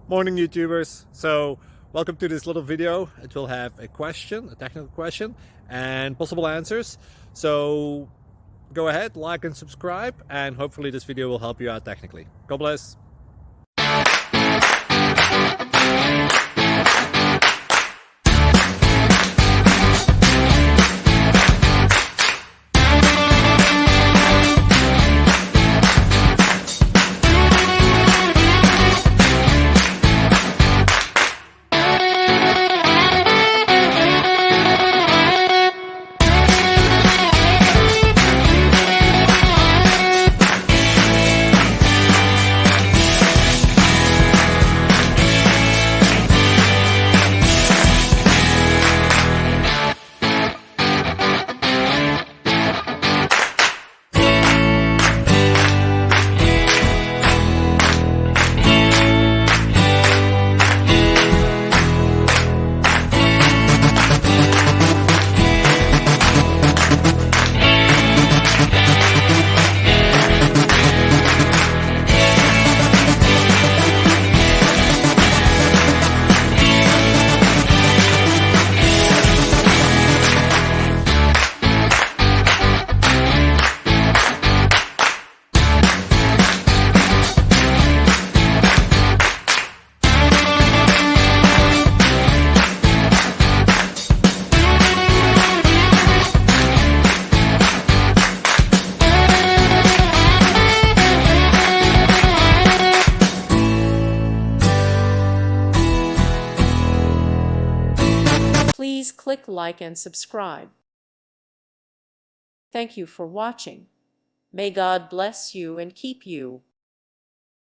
Morning YouTubers. So welcome to this little video. It will have a question, a technical question, and possible answers. So go ahead, like and subscribe, and hopefully this video will help you out technically. God bless. Please click like and subscribe. Thank you for watching. May God bless you and keep you.